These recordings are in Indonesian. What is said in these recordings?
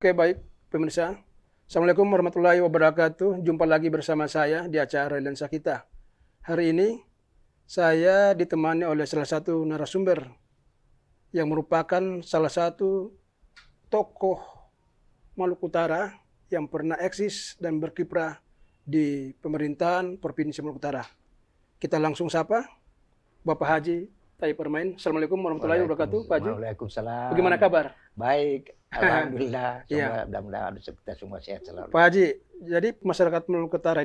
Oke, baik pemirsa. Assalamualaikum warahmatullahi wabarakatuh. Jumpa lagi bersama saya di acara Lensa Kita. Hari ini saya ditemani oleh salah satu narasumber yang merupakan salah satu tokoh Maluku Utara yang pernah eksis dan berkiprah di pemerintahan Provinsi Maluku Utara. Kita langsung sapa Bapak Haji Taib Permain. Assalamualaikum warahmatullahi wabarakatuh, Pak Haji. Waalaikumsalam. Bagaimana kabar? Baik, alhamdulillah. Iya. Mudah-mudahan kita semua sehat selalu. Pak Haji, jadi masyarakat Maluku Utara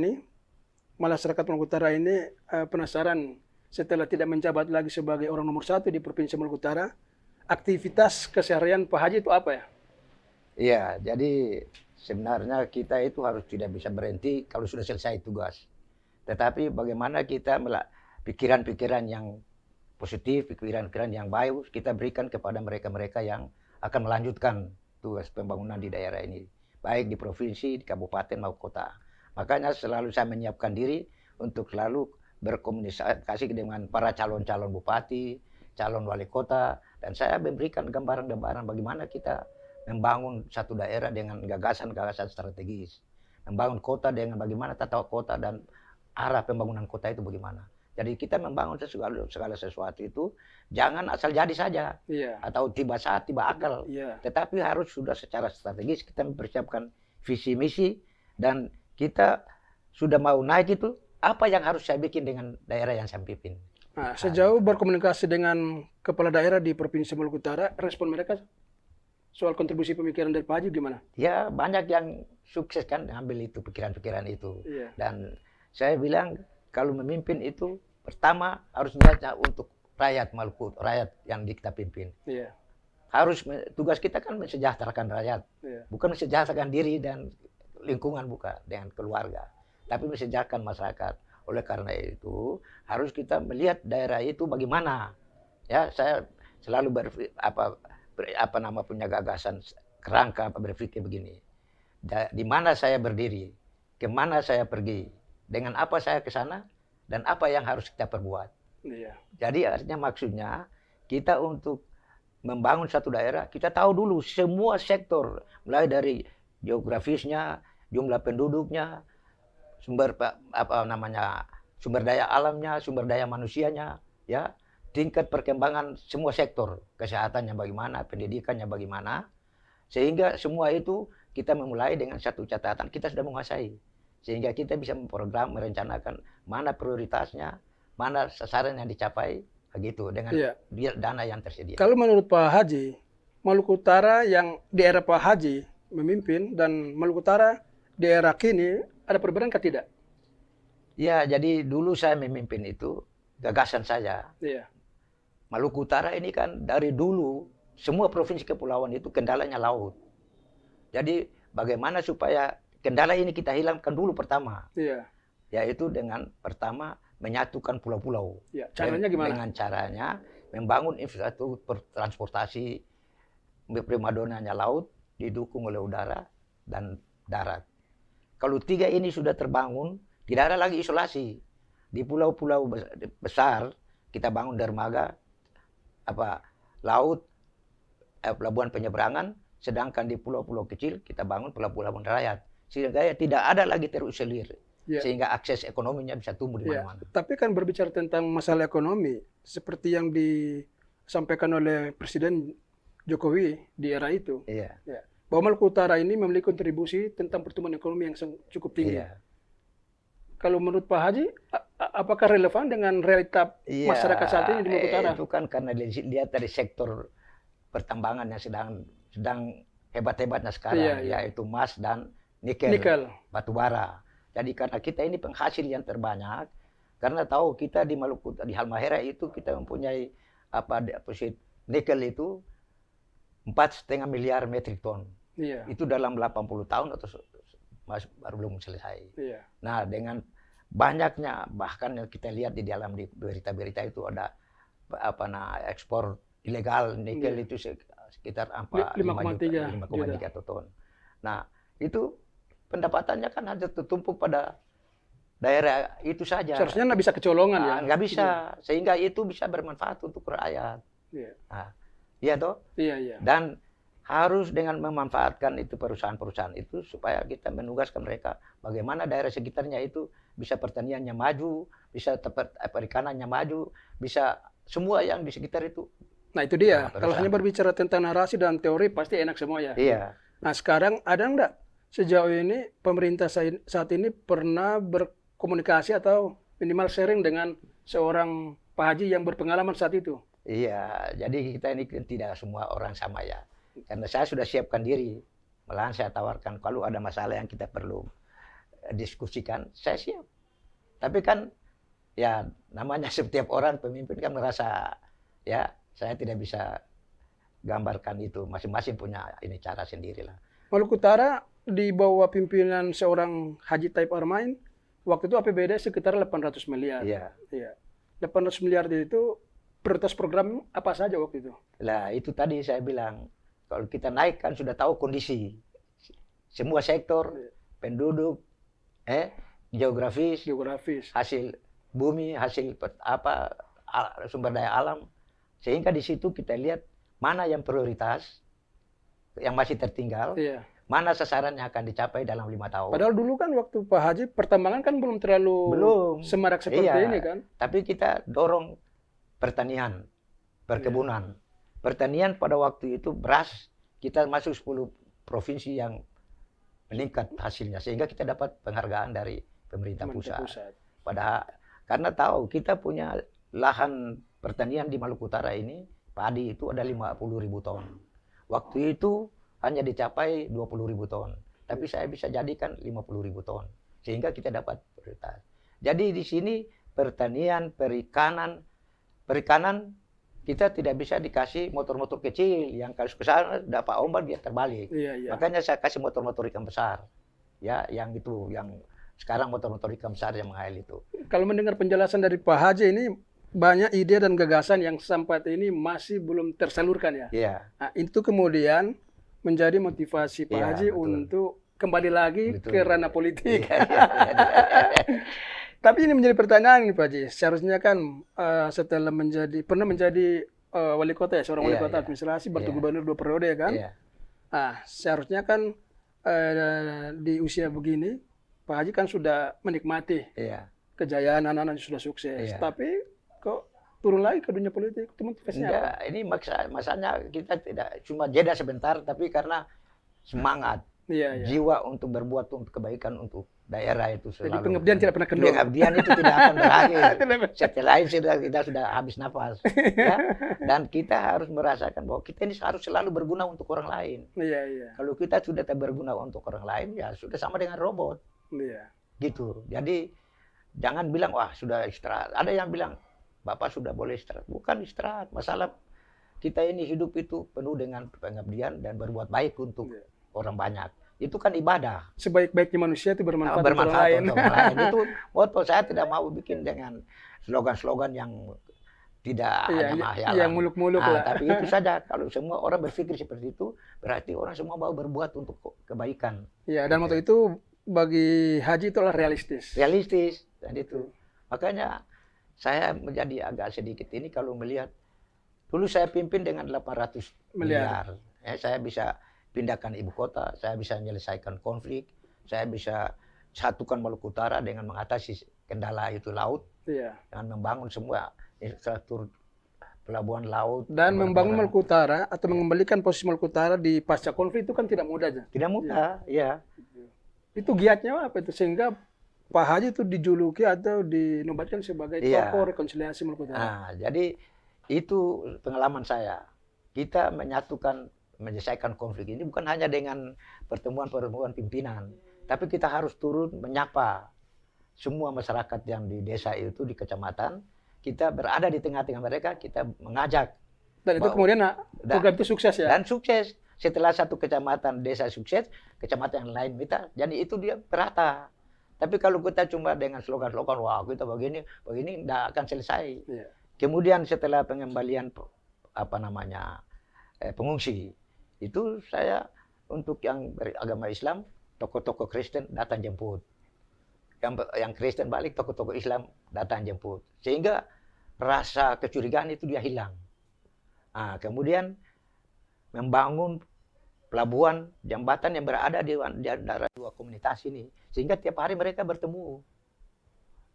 ini penasaran setelah tidak menjabat lagi sebagai orang nomor satu di Provinsi Maluku Utara, aktivitas keseharian Pak Haji itu apa ya? Iya, jadi sebenarnya kita itu harus tidak bisa berhenti kalau sudah selesai tugas. Tetapi bagaimana kita pikiran-pikiran yang positif, pikiran-pikiran yang baik kita berikan kepada mereka-mereka yang akan melanjutkan tugas pembangunan di daerah ini, baik di provinsi, di kabupaten maupun kota. Makanya selalu saya menyiapkan diri untuk selalu berkomunikasi dengan para calon-calon bupati, calon wali kota, dan saya memberikan gambaran-gambaran bagaimana kita membangun satu daerah dengan gagasan-gagasan strategis, membangun kota dengan bagaimana tata kota dan arah pembangunan kota itu bagaimana. Jadi kita membangun segala sesuatu itu jangan asal jadi saja, atau tiba saat tiba akal, tetapi harus sudah secara strategis kita mempersiapkan visi misi dan kita sudah mau naik itu apa yang harus saya bikin dengan daerah yang saya pimpin. Nah, sejauh berkomunikasi dengan kepala daerah di Provinsi Maluku Utara, respon mereka soal kontribusi pemikiran dari Pak Haji gimana? Ya banyak yang sukses kan ambil itu pikiran-pikiran itu, dan saya bilang kalau memimpin itu pertama harus niatnya untuk rakyat Maluku, rakyat yang kita pimpin. Harus tugas kita kan mensejahterakan rakyat, bukan mensejahterakan diri dan lingkungan bukan dengan keluarga, tapi mensejahterakan masyarakat. Oleh karena itu harus kita melihat daerah itu bagaimana. Ya, saya selalu punya gagasan kerangka berpikir begini. Di mana saya berdiri, kemana saya pergi, dengan apa saya ke sana, dan apa yang harus kita perbuat. Jadi artinya maksudnya kita untuk membangun satu daerah, kita tahu dulu semua sektor, mulai dari geografisnya, jumlah penduduknya, sumber daya alamnya, sumber daya manusianya, ya, tingkat perkembangan semua sektor, kesehatannya bagaimana, pendidikannya bagaimana, sehingga semua itu kita memulai dengan satu catatan, kita sudah menguasai. Sehingga kita bisa memprogram, merencanakan mana prioritasnya, mana sasaran yang dicapai, begitu dengan dana yang tersedia. Kalau menurut Pak Haji, Maluku Utara yang di era Pak Haji memimpin dan Maluku Utara di era kini ada perbedaan kah tidak? Ya, jadi dulu saya memimpin itu gagasan saja. Maluku Utara ini kan dari dulu semua provinsi kepulauan itu kendalanya laut. Jadi bagaimana supaya kendala ini kita hilangkan dulu pertama, yaitu dengan pertama menyatukan pulau-pulau. Caranya gimana? Dengan caranya membangun infrastruktur transportasi primadonanya laut didukung oleh udara dan darat. Kalau tiga ini sudah terbangun, tidak ada lagi isolasi. Di pulau-pulau besar kita bangun dermaga, laut, pelabuhan penyeberangan, sedangkan di pulau-pulau kecil kita bangun pelabuhan rakyat. Sehingga tidak ada lagi terisolir, sehingga akses ekonominya bisa tumbuh di mana-mana. Tapi kan berbicara tentang masalah ekonomi, seperti yang disampaikan oleh Presiden Jokowi di era itu, bahwa Maluku Utara ini memiliki kontribusi tentang pertumbuhan ekonomi yang cukup tinggi. Kalau menurut Pak Haji, apakah relevan dengan realita masyarakat saat ini di Maluku Utara? Itu kan karena dilihat dari sektor pertambangan yang sedang hebat-hebatnya sekarang, yaitu emas dan nikel, batu bara. Jadi karena kita ini penghasil yang terbanyak, karena tahu kita di Maluku, di Halmahera itu kita mempunyai deposit nikel itu 4,5 miliar metrik ton. Itu dalam 80 tahun atau baru belum selesai. Nah, dengan banyaknya bahkan yang kita lihat di dalam berita-berita itu ada ekspor ilegal nikel itu sekitar 5,3 ton. Nah, itu pendapatannya kan hanya tertumpuk pada daerah itu saja. Seharusnya nggak bisa kecolongan ya? Nggak bisa, sehingga itu bisa bermanfaat untuk rakyat. Iya toh? Iya. Dan harus dengan memanfaatkan itu perusahaan-perusahaan itu supaya kita menugaskan mereka bagaimana daerah sekitarnya itu bisa pertaniannya maju, bisa perikanannya maju, bisa semua yang di sekitar itu. Nah itu dia, Nah, kalau hanya berbicara tentang narasi dan teori pasti enak semua ya. Iya. Nah sekarang ada enggak sejauh ini pemerintah saat ini pernah berkomunikasi atau minimal sharing dengan seorang Pak Haji yang berpengalaman saat itu? Iya, jadi kita ini kan tidak semua orang sama ya. Karena saya sudah siapkan diri, malahan saya tawarkan kalau ada masalah yang kita perlu diskusikan, saya siap. Tapi kan ya namanya setiap orang pemimpin kan merasa ya saya tidak bisa gambarkan itu, masing-masing punya ini cara sendiri lah. Maluku Utara di bawah pimpinan seorang Haji Taib Armain, waktu itu APBD sekitar 800 miliar. Iya. Iya. 800 miliar itu prioritas program apa saja waktu itu? Lah itu tadi saya bilang, kalau kita naik kan sudah tahu kondisi semua sektor, penduduk, geografis, hasil bumi, hasil sumber daya alam, sehingga di situ kita lihat mana yang prioritas, yang masih tertinggal, iya. Mana sasaran yang akan dicapai dalam 5 tahun. Padahal dulu kan waktu Pak Haji pertambangan kan belum terlalu semarak seperti ini kan. Tapi kita dorong pertanian, perkebunan. Pertanian pada waktu itu beras, kita masuk 10 provinsi yang meningkat hasilnya. Sehingga kita dapat penghargaan dari pemerintah pusat. Padahal karena tahu kita punya lahan pertanian di Maluku Utara ini, padi itu ada 50.000 ton. Waktu itu hanya dicapai 20.000 ton. Tapi saya bisa jadikan 50.000 ton. Sehingga kita dapat prioritas. Jadi di sini pertanian, perikanan kita tidak bisa dikasih motor-motor kecil yang kalau ke sana dapat ombak dia terbalik. Iya. Makanya saya kasih motor-motor ikan besar. Ya, yang sekarang motor-motor ikan besar yang mengail itu. Kalau mendengar penjelasan dari Pak Haji ini banyak ide dan gagasan yang sampai ini masih belum tersalurkan ya. Iya. Nah, itu kemudian menjadi motivasi Pak Haji untuk kembali lagi ke ranah politik. Tapi ini menjadi pertanyaan nih Pak Haji. Seharusnya kan setelah pernah menjadi wali kota ya, seorang wali kota administrasi, bertugas gubernur 2 periode ya kan. Nah, seharusnya kan di usia begini Pak Haji kan sudah menikmati kejayaan anak-anak yang sudah sukses. Tapi kok turun lagi ke dunia politik, itu motivasinya enggak, apa? ini masanya kita tidak cuma jeda sebentar, tapi karena semangat, jiwa untuk berbuat untuk kebaikan untuk daerah itu selalu. Jadi pengabdian tidak pernah kendor. Pengabdian itu tidak akan berakhir. Setelah itu kita sudah habis nafas. Ya? Dan kita harus merasakan bahwa kita ini harus selalu berguna untuk orang lain. Iya. Kalau kita sudah tak berguna untuk orang lain, ya sudah sama dengan robot. Iya. Gitu. Jadi jangan bilang, wah sudah istirahat. Ada yang bilang, Bapak sudah boleh istirahat. Bukan istirahat. Masalah kita ini hidup itu penuh dengan pengabdian dan berbuat baik untuk orang banyak. Itu kan ibadah. Sebaik-baiknya manusia itu bermanfaat untuk orang lain. Itu moto saya tidak mau bikin dengan slogan-slogan yang tidak ada mahal. Yang muluk-muluk lah. Tapi itu saja. Kalau semua orang berpikir seperti itu, berarti orang semua mau berbuat untuk kebaikan. Iya, dan moto itu bagi Haji itulah realistis. Realistis. Dan itu. Makanya saya menjadi agak sedikit ini kalau melihat dulu saya pimpin dengan 800 miliar. Saya bisa pindahkan ibu kota, saya bisa menyelesaikan konflik, saya bisa satukan Maluku Utara dengan mengatasi kendala itu laut, dengan membangun semua infrastruktur pelabuhan laut. Dan membangun Maluku Utara atau mengembalikan posisi Maluku Utara di pasca konflik itu kan tidak mudah. Tidak mudah, ya. Itu giatnya apa itu sehingga Pak Haji itu dijuluki atau dinobatkan sebagai tokoh rekonsiliasi Maluku Utara. Nah, jadi itu pengalaman saya. Kita menyelesaikan konflik ini bukan hanya dengan pertemuan-pertemuan pimpinan, tapi kita harus turun menyapa semua masyarakat yang di desa itu, di kecamatan. Kita berada di tengah-tengah mereka, kita mengajak. Dan itu kemudian program itu sukses ya? Dan sukses. Setelah satu kecamatan desa sukses, kecamatan yang lain minta. Jadi itu dia merata. Tapi kalau kita cuma dengan slogan-slogan, wah kita begini, tidak akan selesai. Kemudian setelah pengembalian pengungsi, itu saya untuk yang beragama Islam, tokoh-tokoh Kristen datang jemput. Yang Kristen balik, tokoh-tokoh Islam datang jemput. Sehingga rasa kecurigaan itu dia hilang. Nah, kemudian membangun pelabuhan, jembatan yang berada di antara dua komunitas ini. Sehingga tiap hari mereka bertemu.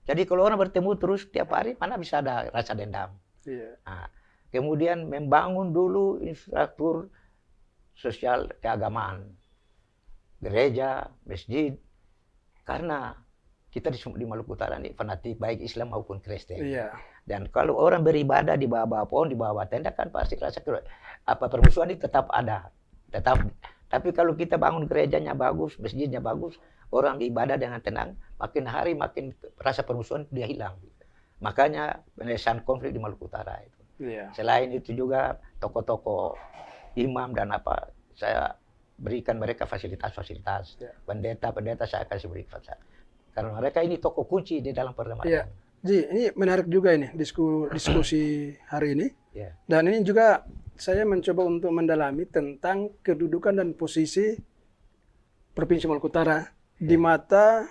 Jadi kalau orang bertemu terus tiap hari, mana bisa ada rasa dendam. Iya. Nah, kemudian membangun dulu infrastruktur sosial keagamaan. Gereja, masjid. Karena kita di Maluku Utara ini fanatik baik Islam maupun Kristen. Iya. Dan kalau orang beribadah di bawah pohon, di bawah tenda kan pasti rasa permusuhan itu tetap ada. Tapi kalau kita bangun gerejanya bagus, masjidnya bagus, orang beribadah dengan tenang, makin hari makin rasa permusuhan dia hilang. Makanya penyelesaian konflik di Maluku Utara itu. Iya. Selain itu juga tokoh-tokoh imam dan apa, saya berikan mereka fasilitas-fasilitas. Ya. Pendeta saya kasih beri fasilitas. Karena mereka ini tokoh kunci di dalam perdamaian. Iya. Ji, ini menarik juga ini diskusi hari ini. Ya. Dan ini juga saya mencoba untuk mendalami tentang kedudukan dan posisi Provinsi Maluku Utara di mata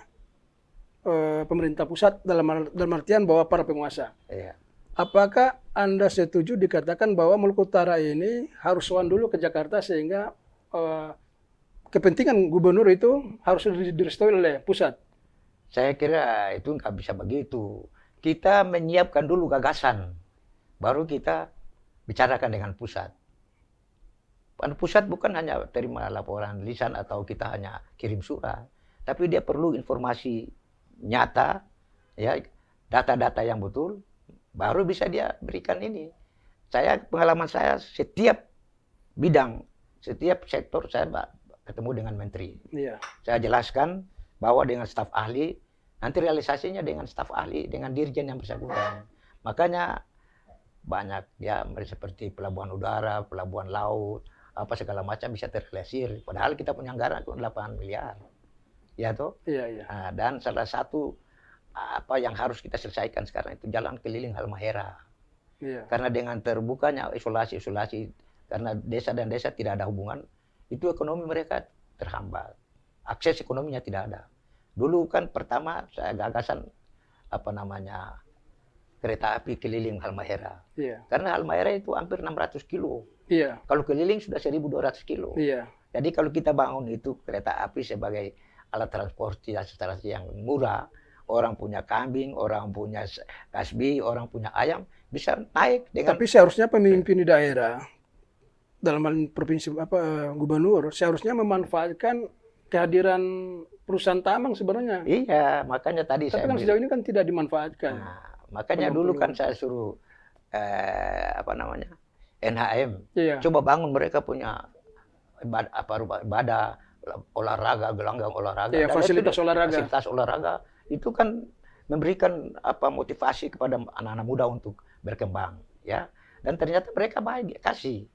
pemerintah pusat dalam artian bahwa para penguasa. Iya. Apakah Anda setuju dikatakan bahwa Maluku Utara ini harus sowan dulu ke Jakarta sehingga kepentingan gubernur itu harus direstui oleh pusat? Saya kira itu nggak bisa begitu. Kita menyiapkan dulu gagasan, baru kita bicarakan dengan pusat. Pusat bukan hanya terima laporan lisan atau kita hanya kirim surat, tapi dia perlu informasi nyata, ya, data-data yang betul, baru bisa dia berikan ini. Pengalaman saya setiap bidang, setiap sektor saya ketemu dengan menteri. Iya. Saya jelaskan bahwa dengan staf ahli, nanti realisasinya dengan staf ahli, dengan dirjen yang bersangkutan. Makanya banyak ya seperti pelabuhan udara, pelabuhan laut, apa segala macam bisa terrealisir. Padahal kita punya anggaran itu 8 miliar. Ya toh? Iya, iya. Nah, dan salah satu apa yang harus kita selesaikan sekarang itu jalan keliling Halmahera. Iya. Karena dengan terbukanya isolasi, karena desa dan desa tidak ada hubungan, itu ekonomi mereka terhambat. Akses ekonominya tidak ada. Dulu kan pertama saya gagasan kereta api keliling Halmahera. Iya. Karena Halmahera itu hampir 600 kilo. Iya. Kalau keliling sudah 1.200 kilo. Iya. Jadi kalau kita bangun itu kereta api sebagai alat transportasi yang murah, orang punya kambing, orang punya kasbi, orang punya ayam, bisa naik dengan... Tapi seharusnya pemimpin di daerah dalam hal provinsi gubernur seharusnya memanfaatkan kehadiran perusahaan tambang sebenarnya. Iya, makanya tadi Tapi saya kan sejauh ini kan tidak dimanfaatkan. Nah, makanya dulu kan saya suruh NHM, Iya. coba bangun mereka punya ibadah, olahraga, gelanggang olahraga. Iya, Dan fasilitas itu, olahraga. Fasilitas olahraga itu kan memberikan motivasi kepada anak-anak muda untuk berkembang, ya. Dan ternyata mereka baik kasih.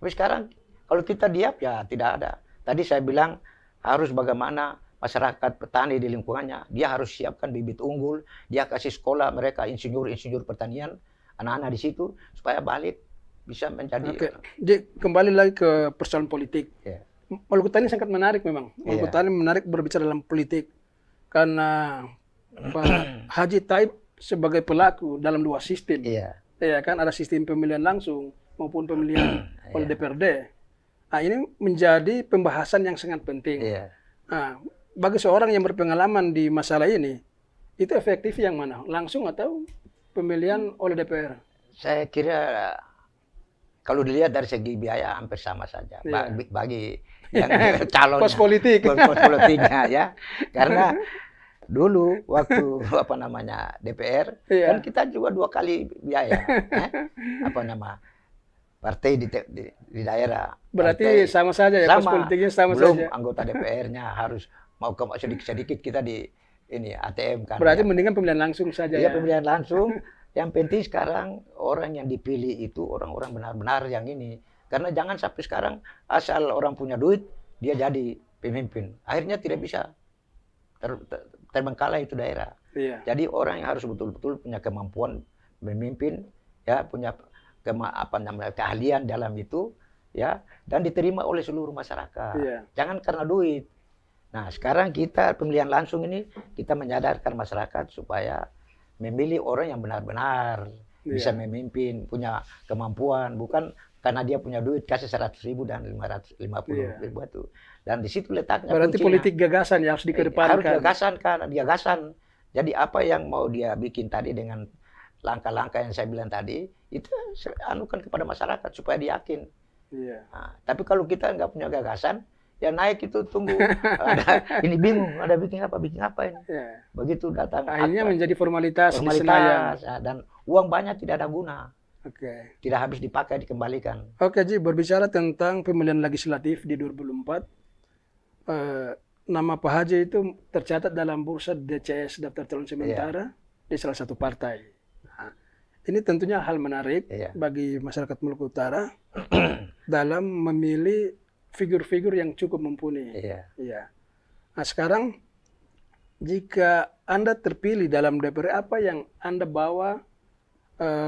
Tapi sekarang kalau kita diam ya tidak ada. Tadi saya bilang harus bagaimana masyarakat petani di lingkungannya, dia harus siapkan bibit unggul, dia kasih sekolah mereka insinyur pertanian, anak-anak di situ supaya balik bisa menjadi. Oke. Jadi kembali lagi ke persoalan politik. Ya. Maluku Utara ini sangat menarik memang. Maluku Utara ini menarik berbicara dalam politik karena Pak Haji Taib sebagai pelaku dalam dua sistem. Iya. Ya kan ada sistem pemilihan langsung maupun pemilihan oleh DPRD. Nah, ini menjadi pembahasan yang sangat penting. Iya. Nah, bagi seorang yang berpengalaman di masalah ini, itu efektif yang mana? Langsung atau pemilihan oleh DPR? Saya kira kalau dilihat dari segi biaya hampir sama saja. Iya. Bagi yang calonnya. Pos politik. Pos politiknya ya. Karena dulu waktu DPR Iya. kan kita juga 2 kali biaya. Partai di daerah. Berarti sama saja ya, pos politiknya sama Belum saja. anggota DPR-nya harus mau ke sedikit-sedikit kita di ATM kan. Berarti ya. mendingan pemilihan langsung saja Iya, ya. pemilihan langsung. Yang penting sekarang orang yang dipilih itu orang-orang benar-benar yang ini. Karena jangan sampai sekarang asal orang punya duit, dia jadi pemimpin. Akhirnya tidak bisa terbengkalai itu daerah. Iya. Jadi orang yang harus betul-betul punya kemampuan memimpin, ya punya keahlian dalam itu, ya, dan diterima oleh seluruh masyarakat. Iya. Jangan karena duit. Nah, sekarang kita pemilihan langsung ini kita menyadarkan masyarakat supaya memilih orang yang benar-benar bisa memimpin, punya kemampuan, bukan karena dia punya duit kasih 100.000 dan 550.000 itu. Dan di situ letaknya Berarti kuncinya. politik gagasan yang harus dikedepankan. Harus gagasan kan, gagasan. Jadi apa yang mau dia bikin tadi dengan langkah-langkah yang saya bilang tadi, itu anukan kepada masyarakat supaya dia yakin. Iya. Nah, tapi kalau kita nggak punya gagasan, ya naik itu tunggu. Ini bingung, ada bikin apa ini. Iya. Begitu datang. Akhirnya menjadi formalitas di Senayan. Formalitas, ya, dan uang banyak tidak ada guna. Oke. Tidak habis dipakai, dikembalikan. Oke, Ji, berbicara tentang pemilihan legislatif di 2004, nama Pak Haji itu tercatat dalam bursa DCS daftar calon sementara di salah satu partai. Nah, ini tentunya hal menarik bagi masyarakat Maluku Utara dalam memilih figur-figur yang cukup mumpuni. Iya. Nah, sekarang jika Anda terpilih dalam DPR, apa yang Anda bawa,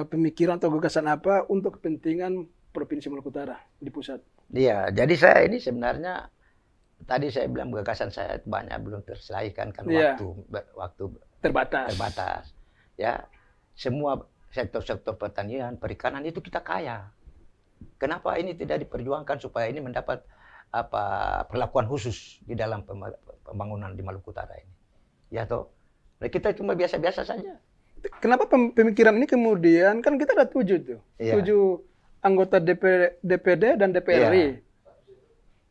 pemikiran atau gagasan apa untuk kepentingan Provinsi Maluku Utara di pusat? Iya, jadi saya ini sebenarnya tadi saya bilang gagasan saya banyak belum terselesaikan kan waktu terbatas. Ya, semua sektor-sektor pertanian, perikanan itu kita kaya. Kenapa ini tidak diperjuangkan supaya ini mendapat perlakuan khusus di dalam pembangunan di Maluku Utara ini? Ya toh, kita cuma biasa-biasa saja. Kenapa pemikiran ini kemudian, kan kita ada 7 tuh, 7 anggota DPD dan DPRI.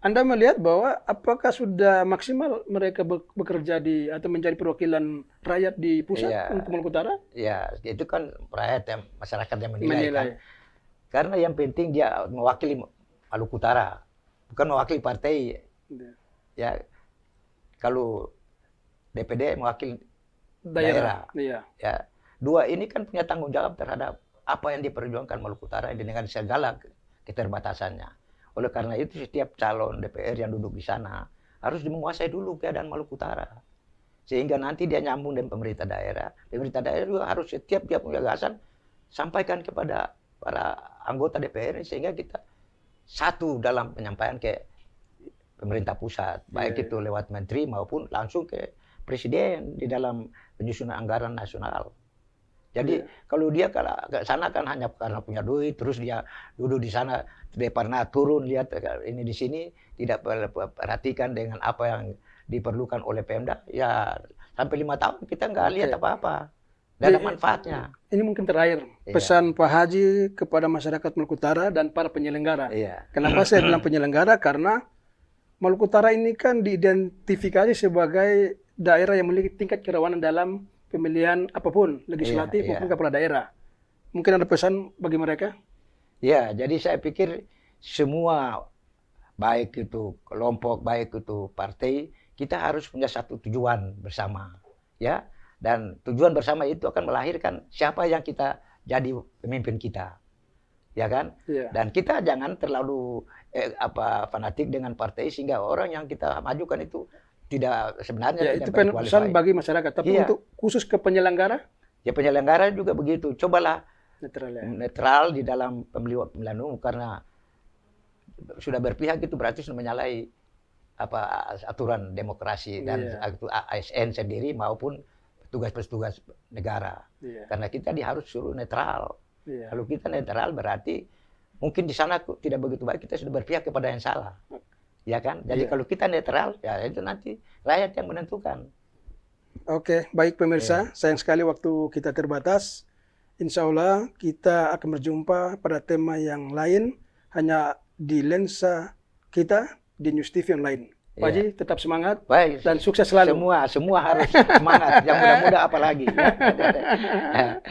Anda melihat bahwa apakah sudah maksimal mereka bekerja atau menjadi perwakilan rakyat di pusat untuk Maluku Utara? Ya, itu kan rakyat masyarakat yang menilai. Kan? Karena yang penting dia mewakili Maluku Utara, bukan mewakili partai. Ya, kalau DPD mewakili daerah. Ya, dua ini kan punya tanggung jawab terhadap apa yang diperjuangkan Maluku Utara dengan segala keterbatasannya. Oleh karena itu setiap calon DPR yang duduk di sana harus menguasai dulu keadaan Maluku Utara. Sehingga nanti dia nyambung dengan pemerintah daerah. Pemerintah daerah juga harus setiap dia punya gagasan sampaikan kepada para anggota DPR sehingga kita satu dalam penyampaian ke pemerintah pusat. Baik itu lewat menteri maupun langsung ke presiden di dalam penyusunan anggaran nasional. Jadi kalau dia ke sana kan hanya karena punya duit, terus dia duduk di sana, tidak pernah turun lihat ini di sini, tidak perhatikan dengan apa yang diperlukan oleh Pemda, ya sampai 5 tahun kita nggak lihat apa-apa, nggak ada manfaatnya. Ini mungkin terakhir pesan Pak Haji kepada masyarakat Maluku Utara dan para penyelenggara. Kenapa saya bilang penyelenggara? Karena Maluku Utara ini kan diidentifikasi sebagai daerah yang memiliki tingkat kerawanan dalam pemilihan apapun, legislatif maupun kepala daerah. Mungkin ada pesan bagi mereka? Ya, jadi saya pikir semua, baik itu kelompok, baik itu partai, kita harus punya satu tujuan bersama. Ya, dan tujuan bersama itu akan melahirkan siapa yang kita jadi pemimpin kita. Ya kan? Dan kita jangan terlalu fanatik dengan partai sehingga orang yang kita majukan itu tidak sebenarnya itu pesan bagi masyarakat, tapi untuk khusus ke penyelenggara? Ya penyelenggara juga begitu. Cobalah netral di dalam pemilihan umum karena sudah berpihak itu berarti sudah menyalahi aturan demokrasi dan ASN sendiri maupun petugas-petugas negara. Karena kita harus suruh netral. Kalau kita netral berarti mungkin di sana tidak begitu baik, kita sudah berpihak kepada yang salah. Ya kan? Jadi kalau kita netral, ya itu nanti rakyat yang menentukan. Oke, baik pemirsa. Sayang sekali waktu kita terbatas. Insya Allah kita akan berjumpa pada tema yang lain, hanya di lensa kita di News TV yang lain. Pak Haji, tetap semangat. Baik, dan sukses selalu. Semua harus semangat. Yang muda-muda apalagi. Ya.